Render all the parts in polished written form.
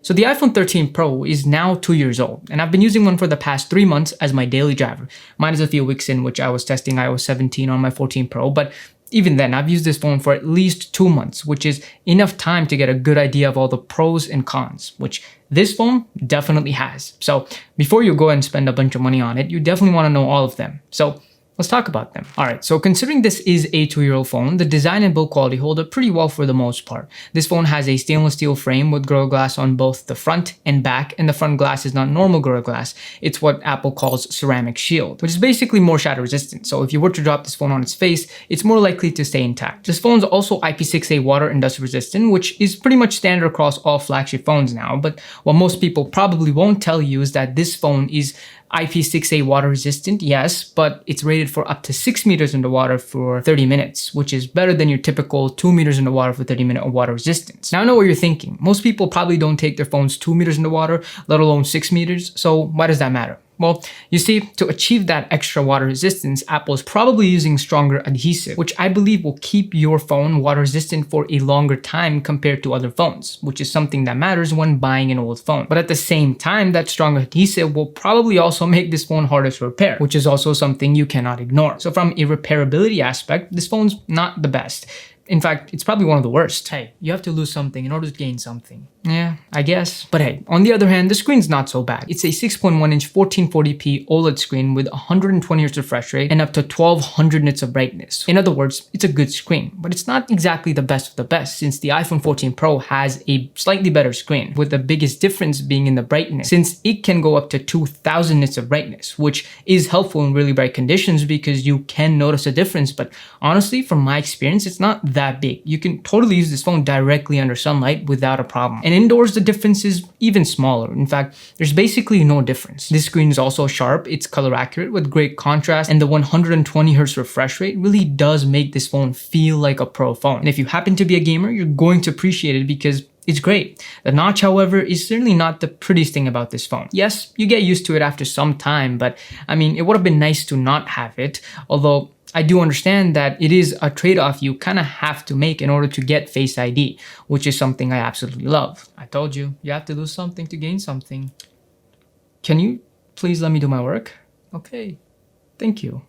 So the iPhone 13 Pro is now 2 years old, and I've been using one for the past 3 months as my daily driver. Mine is a few weeks in which I was testing iOS 17 on my 14 Pro, but even then, I've used this phone for at least 2 months, which is enough time to get a good idea of all the pros and cons, which this phone definitely has. So before you go and spend a bunch of money on it, you definitely want to know all of them. So let's talk about them. All right, so considering this is a 2-year-old phone, the design and build quality hold up pretty well for the most part. This phone has a stainless steel frame with Gorilla Glass on both the front and back, and the front glass is not normal Gorilla Glass. It's what Apple calls ceramic shield, which is basically more shatter resistant. So if you were to drop this phone on its face, it's more likely to stay intact. This phone is also IP68 water and dust resistant, which is pretty much standard across all flagship phones now. But what most people probably won't tell you is that this phone is IP68 water resistant, yes, but it's rated for up to 6 meters underwater for 30 minutes, which is better than your typical 2 meters underwater for 30-minute water resistance. Now I know what you're thinking. Most people probably don't take their phones 2 meters underwater, let alone 6 meters, so why does that matter? Well, you see, to achieve that extra water resistance, Apple is probably using stronger adhesive, which I believe will keep your phone water resistant for a longer time compared to other phones, which is something that matters when buying an old phone. But at the same time, that strong adhesive will probably also make this phone harder to repair, which is also something you cannot ignore. So from a repairability aspect, this phone's not the best. In fact, it's probably one of the worst. Hey, you have to lose something in order to gain something. Yeah, I guess. But hey, on the other hand, the screen's not so bad. It's a 6.1-inch 1440p OLED screen with 120 Hz refresh rate and up to 1200 nits of brightness. In other words, it's a good screen, but it's not exactly the best of the best since the iPhone 14 Pro has a slightly better screen, with the biggest difference being in the brightness, since it can go up to 2000 nits of brightness, which is helpful in really bright conditions because you can notice a difference. But honestly, from my experience, it's not that big. You can totally use this phone directly under sunlight without a problem. And indoors, the difference is even smaller. In fact, there's basically no difference. This screen is also sharp, it's color accurate with great contrast, and the 120 Hz refresh rate really does make this phone feel like a pro phone. And if you happen to be a gamer, you're going to appreciate it because it's great. The notch, however, is certainly not the prettiest thing about this phone. Yes, you get used to it after some time, but I mean, it would have been nice to not have it, although I do understand that it is a trade-off you kind of have to make in order to get Face ID, which is something I absolutely love. I told you, you have to lose something to gain something. Can you please let me do my work? Okay, thank you.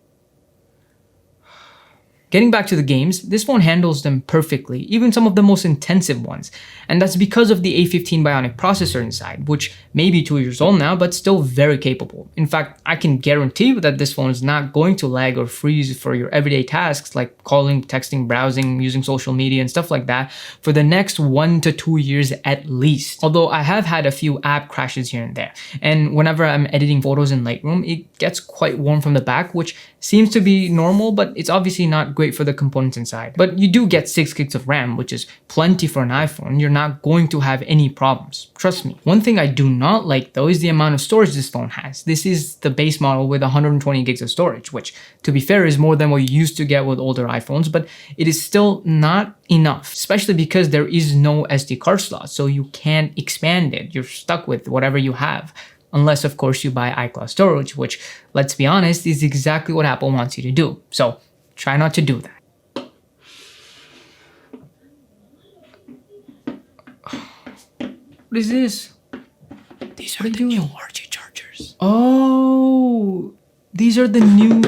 Getting back to the games, this phone handles them perfectly, even some of the most intensive ones. And that's because of the A15 Bionic processor inside, which may be 2 years old now, but still very capable. In fact, I can guarantee you that this phone is not going to lag or freeze for your everyday tasks like calling, texting, browsing, using social media and stuff like that for the next 1 to 2 years at least. Although I have had a few app crashes here and there. And whenever I'm editing photos in Lightroom, it gets quite warm from the back, which seems to be normal, but it's obviously not great for the components inside. But you do get 6 gigs of RAM, which is plenty for an iPhone. You're not going to have any problems. Trust me. One thing I do not like though is the amount of storage this phone has. This is the base model with 120 gigs of storage, which to be fair is more than what you used to get with older iPhones, but it is still not enough, especially because there is no SD card slot, so you can't expand it. You're stuck with whatever you have. Unless, of course, you buy iCloud storage, which, let's be honest, is exactly what Apple wants you to do. So try not to do that. What is this? These are the new RG chargers. Oh, these are the new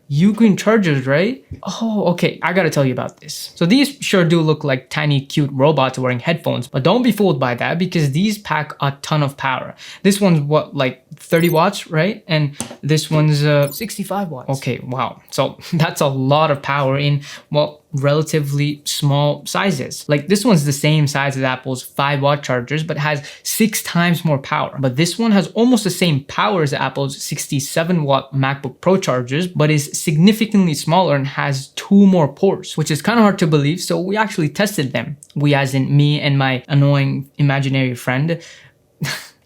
Ugreen chargers, right? Oh, okay, I gotta tell you about this. So these sure do look like tiny cute robots wearing headphones, but don't be fooled by that because these pack a ton of power. This one's what, like 30 watts, right? And this one's 65 watts. Okay, wow. So that's a lot of power in, well, relatively small sizes. Like this one's the same size as Apple's 5-watt chargers, but has 6 times more power. But this one has almost the same power as Apple's 67-watt MacBook Pro chargers, but is significantly smaller and has 2 more ports, which is kind of hard to believe. So we actually tested them. We as in me and my annoying imaginary friend.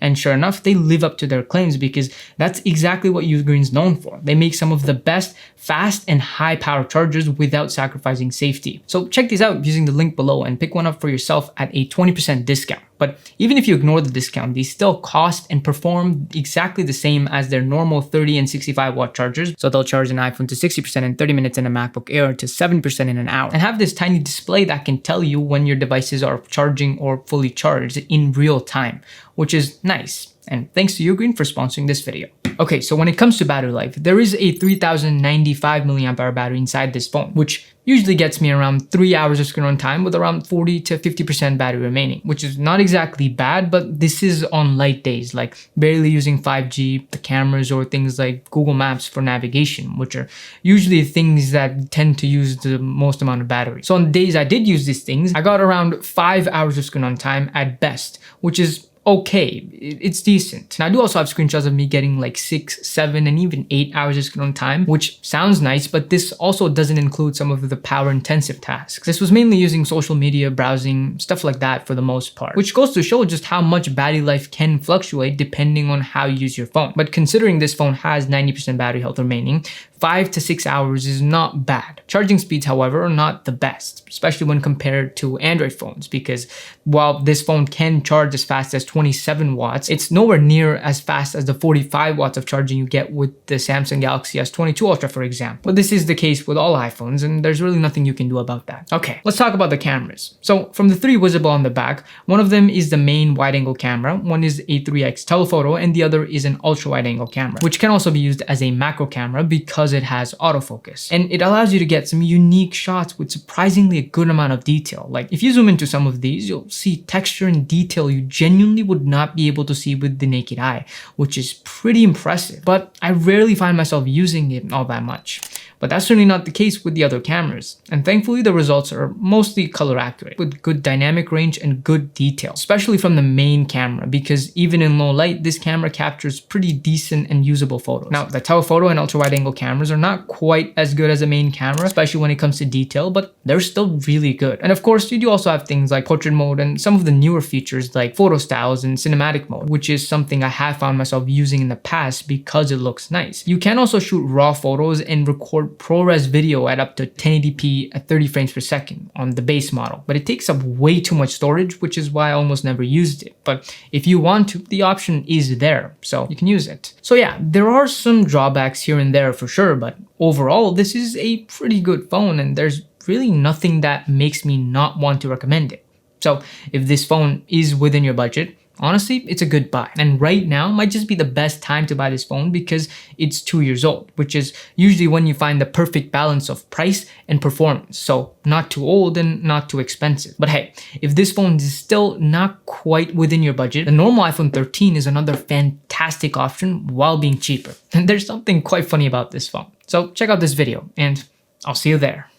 And sure enough, they live up to their claims because that's exactly what Ugreen's known for. They make some of the best fast and high power chargers without sacrificing safety. So check these out using the link below and pick one up for yourself at a 20% discount. But even if you ignore the discount, these still cost and perform exactly the same as their normal 30 and 65 watt chargers. So they'll charge an iPhone to 60% in 30 minutes and a MacBook Air to 70% in an hour, and have this tiny display that can tell you when your devices are charging or fully charged in real time, which is nice. And thanks to Ugreen for sponsoring this video. Okay, so when it comes to battery life, there is a 3095 mAh battery inside this phone, which usually gets me around 3 hours of screen on time with around 40 to 50% battery remaining, which is not exactly bad, but this is on light days, like barely using 5G, the cameras, or things like Google Maps for navigation, which are usually things that tend to use the most amount of battery. So on the days I did use these things, I got around 5 hours of screen on time at best, which is okay, it's decent. And I do also have screenshots of me getting like 6, 7, and even 8 hours of screen on time, which sounds nice, but this also doesn't include some of the power intensive tasks. This was mainly using social media, browsing, stuff like that for the most part, which goes to show just how much battery life can fluctuate depending on how you use your phone. But considering this phone has 90% battery health remaining, 5 to 6 hours is not bad. Charging speeds, however, are not the best, especially when compared to Android phones, because while this phone can charge as fast as 27 watts, it's nowhere near as fast as the 45 watts of charging you get with the Samsung Galaxy S22 Ultra, for example. But this is the case with all iPhones, and there's really nothing you can do about that. Okay, let's talk about the cameras. So from the 3 visible on the back, one of them is the main wide-angle camera, one is a 3x telephoto, and the other is an ultra-wide-angle camera, which can also be used as a macro camera because it has autofocus. And it allows you to get some unique shots with surprisingly a good amount of detail. Like if you zoom into some of these, you'll see texture and detail you genuinely would not be able to see with the naked eye, which is pretty impressive. But I rarely find myself using it all that much. But that's certainly not the case with the other cameras. And thankfully the results are mostly color accurate with good dynamic range and good detail, especially from the main camera, because even in low light, this camera captures pretty decent and usable photos. Now, the telephoto and ultra wide angle cameras are not quite as good as a main camera, especially when it comes to detail, but they're still really good. And of course, you do also have things like portrait mode and some of the newer features like photo styles and cinematic mode, which is something I have found myself using in the past because it looks nice. You can also shoot raw photos and record ProRes video at up to 1080p at 30 frames per second on the base model, but it takes up way too much storage, which is why I almost never used it. But if you want to, the option is there, so you can use it. So yeah, there are some drawbacks here and there for sure, but overall, this is a pretty good phone and there's really nothing that makes me not want to recommend it. So if this phone is within your budget, honestly, it's a good buy. And right now might just be the best time to buy this phone because it's 2 years old, which is usually when you find the perfect balance of price and performance. So not too old and not too expensive. But hey, if this phone is still not quite within your budget, the normal iPhone 13 is another fantastic option while being cheaper. And there's something quite funny about this phone. So check out this video and I'll see you there.